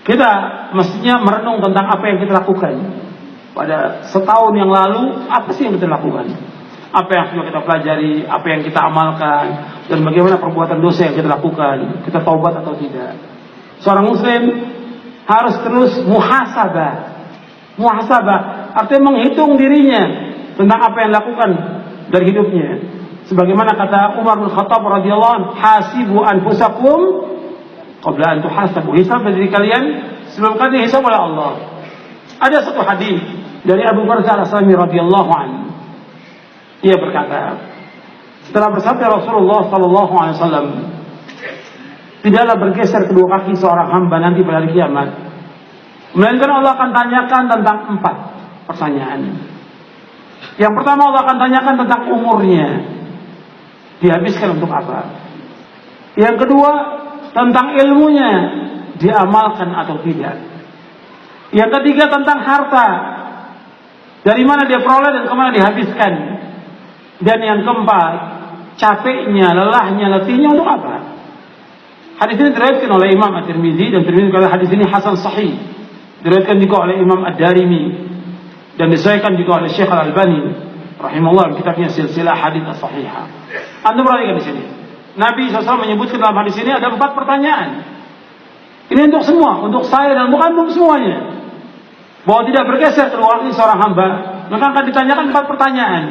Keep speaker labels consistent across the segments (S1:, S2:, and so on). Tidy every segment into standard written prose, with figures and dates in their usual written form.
S1: Kita mestinya merenung tentang apa yang kita lakukan. Pada setahun yang lalu, apa sih yang kita lakukan? Apa yang sudah kita pelajari, apa yang kita amalkan, dan bagaimana perbuatan dosa yang kita lakukan, kita taubat atau tidak. Seorang muslim harus terus muhasabah. Muhasabah artinya menghitung dirinya tentang apa yang dilakukan dari hidupnya. Sebagaimana kata Umar bin Khattab radhiyallahu anhu, hasibu anfusakum qabla an tuhasabu. Hisab diri kalian sebelum kalian dihisab oleh Allah. Ada satu hadis dari Abu Barzah Al-Aslami radhiyallahu anhu. Ia berkata, setelah bersabda Rasulullah sallallahu alaihi wasallam, tidaklah bergeser kedua kaki seorang hamba nanti pada hari kiamat, melainkan Allah akan tanyakan tentang 4 pertanyaan. Yang pertama, Allah akan tanyakan tentang umurnya, dihabiskan untuk apa. Yang kedua, tentang ilmunya, diamalkan atau tidak. Yang ketiga, tentang harta, dari mana dia peroleh dan kemana dihabiskan. Dan yang keempat, capeknya, lelahnya, letihnya untuk apa. Hadis ini diriwayatkan oleh Imam At-Tirmidzi, dan Tirmidzi kata hadis ini hasan sahih. Diriwayatkan juga oleh Imam Ad-Darimi dan disahihkan juga oleh Syekh Al-Albani rahimahullah kitabnya Silsilah Hadits As-Shahihah. Anda perhatikan di sini. Nabi SAW menyebutkan dalam hadis ini ada 4 pertanyaan. Ini untuk semua, untuk saya dan bukan untuk semuanya. Bahwa tidak bergeser kedua kaki seorang hamba, maka akan ditanyakan 4 pertanyaan.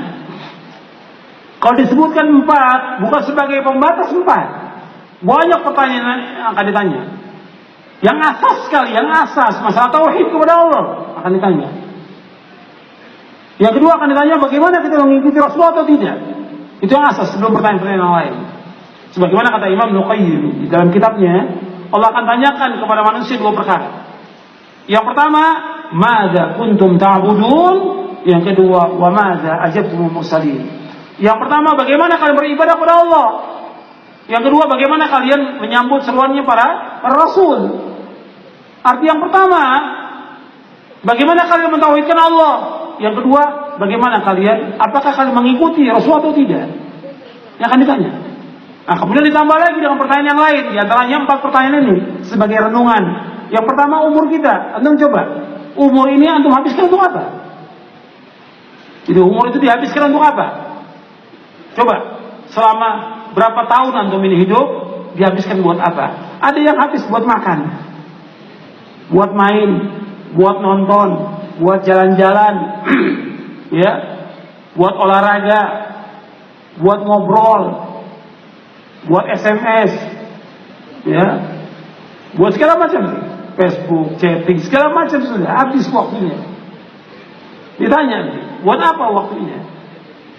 S1: Kalau disebutkan 4, bukan sebagai pembatas 4. Banyak pertanyaan yang akan ditanya. Yang asas sekali, yang asas masalah tauhid kepada Allah akan ditanya. Yang kedua akan ditanya bagaimana kita mengikuti Rasulullah atau tidak. Itu yang asas sebelum pertanyaan-pertanyaan yang lain. Sebagaimana kata Imam Nuqayyim di dalam kitabnya, Allah akan tanyakan kepada manusia 2 perkara. Yang pertama, madza kuntum ta'budun? Yang kedua, wa madza ajabtumul mursalin? Yang pertama, bagaimana kalian beribadah kepada Allah? Yang kedua, bagaimana kalian menyambut seruannya para rasul? Arti yang pertama, bagaimana kalian mentauhidkan Allah? Yang kedua, bagaimana kalian, apakah kalian mengikuti Rasul atau tidak? Yang akan ditanya. Nah, kemudian ditambah lagi dengan pertanyaan yang lain. Di antaranya 4 pertanyaan ini sebagai renungan. Yang pertama, umur kita. Antum coba, umur ini antum habiskan untuk apa? Jadi umur itu dihabiskan untuk apa? Coba, selama berapa tahun antum ini hidup, dihabiskan buat apa? Ada yang habis buat makan, buat main, buat nonton, buat jalan-jalan, ya, buat olahraga, buat ngobrol, buat SMS, ya, buat segala macam, Facebook, chatting, segala macam sudah habis waktunya. Ditanya, buat apa waktunya?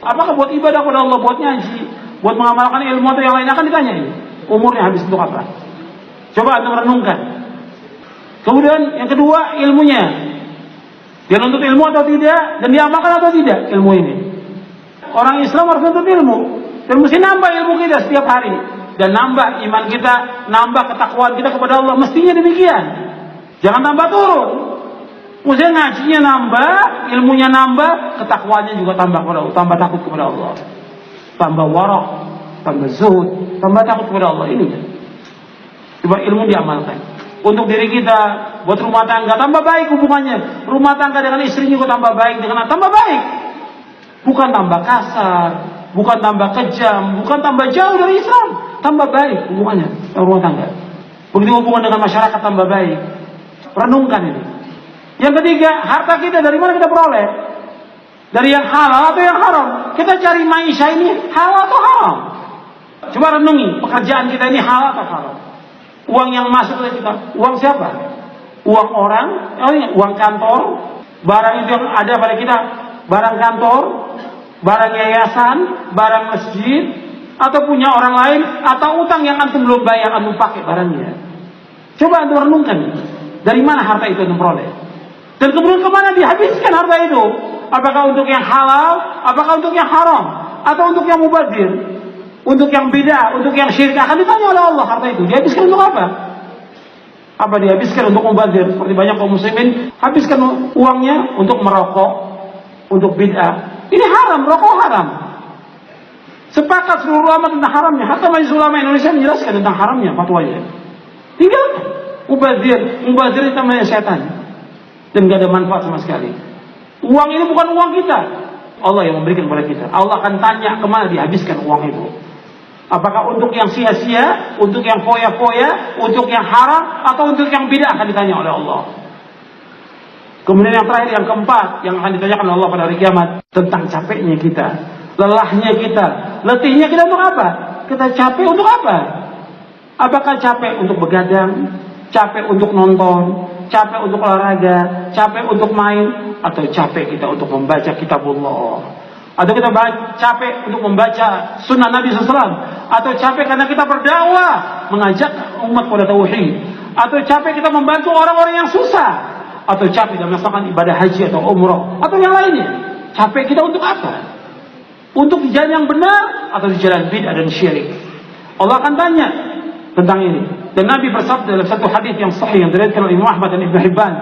S1: Apakah buat ibadah kepada Allah, buat ngaji, buat mengamalkan ilmu atau yang lain? Akan ditanya ini. Umurnya habis untuk apa? Coba anda merenungkan. Kemudian yang kedua, ilmunya. Dia nuntut ilmu atau tidak, dan diamalkan atau tidak ilmu ini. Orang Islam harus nuntut ilmu, dan mesti nambah ilmu kita setiap hari, dan nambah iman kita, nambah ketakwaan kita kepada Allah. Mestinya demikian. Jangan tambah turun. Mestinya ngajinya nambah, ilmunya nambah, ketakwaannya juga tambah kepada Allah, tambah takut kepada Allah, tambah warok, tambah zuhud, tambah takut kepada Allah. Ini kan. Coba ilmu diamalkan. Untuk diri kita, buat rumah tangga, tambah baik hubungannya. Rumah tangga dengan istri juga tambah baik, dengan tambah baik. Bukan tambah kasar, bukan tambah kejam, bukan tambah jauh dari Islam. Tambah baik hubungannya dengan rumah tangga. Begitu hubungan dengan masyarakat tambah baik. Renungkan ini. Yang ketiga, harta kita dari mana kita peroleh? Dari yang halal atau yang haram? Kita cari maisha ini halal atau haram? Coba renungi, pekerjaan kita ini halal atau haram? Uang yang masuk ke kita, uang siapa? Uang orang, uang kantor, barang itu yang ada pada kita, barang kantor, barang yayasan, barang masjid, atau punya orang lain, atau utang yang antum belum bayar, antum pakai barangnya. Coba antum renungkan, dari mana harta itu antum peroleh? Dan kemudian kemana dihabiskan harta itu? Apakah untuk yang halal, apakah untuk yang haram, atau untuk yang mubadzir, untuk yang bid'ah, untuk yang syirik? Akan ditanya oleh Allah harta itu dihabiskan untuk apa? Apa dihabiskan untuk mubadzir? Seperti banyak kaum muslimin habiskan uangnya untuk merokok, untuk bid'ah. Ini haram, rokok haram. Sepakat seluruh ulama tentang haramnya. Hatta Majelis Ulama Indonesia menjelaskan tentang haramnya fatwanya. Tinggalkan Mubazir itu namanya setan. Dan gak ada manfaat sama sekali. Uang ini bukan uang kita. Allah yang memberikan kepada kita. Allah akan tanya kemana dihabiskan uang itu. Apakah untuk yang sia-sia, untuk yang foya-foya, untuk yang haram, atau untuk yang bid'ah akan ditanya oleh Allah. Kemudian yang terakhir, yang keempat, yang akan ditanyakan oleh Allah pada hari kiamat, tentang capeknya kita, lelahnya kita, letihnya kita untuk apa? Kita capek untuk apa? Apakah capek untuk begadang, capek untuk nonton, capek untuk olahraga, capek untuk main, atau capek kita untuk membaca kitabullah? Atau kita capek untuk membaca sunnah Nabi SAW? Atau capek karena kita berdakwah, mengajak umat pada tauhid? Atau capek kita membantu orang-orang yang susah? Atau capek dalam melaksanakan ibadah haji atau umrah? Atau yang lainnya? Capek kita untuk apa? Untuk di jalan yang benar atau di jalan bid'ah dan syirik? Allah akan tanya tentang ini. Dan Nabi bersabda dalam satu hadis yang sahih yang diriwayatkan oleh Imam Ahmad dan Ibnu Hibban,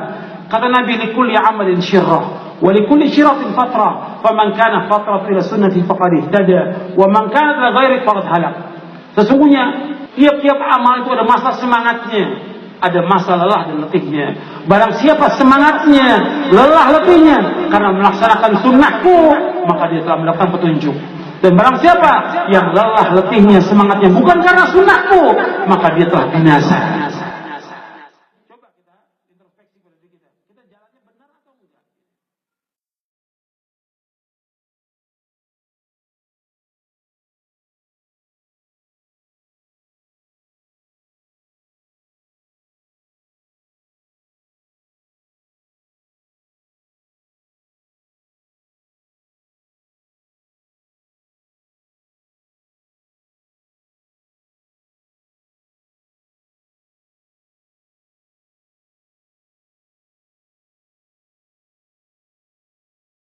S1: kata Nabi, likulli amalin syirrah wa likulli syiratin fatrah, faman kana fatratu ila sunnati faqad ihtada wa man kana ila ghairi faqad halak. Sesungguhnya tiap-tiap amal itu ada masa semangatnya, ada masa lelah dan letihnya. Barang siapa semangatnya, lelah letihnya karena melaksanakan sunnahku, maka dia telah mendapatkan petunjuk. Dan barang siapa yang lelah letihnya semangatnya bukan karena sunnahku, maka dia telah binasa.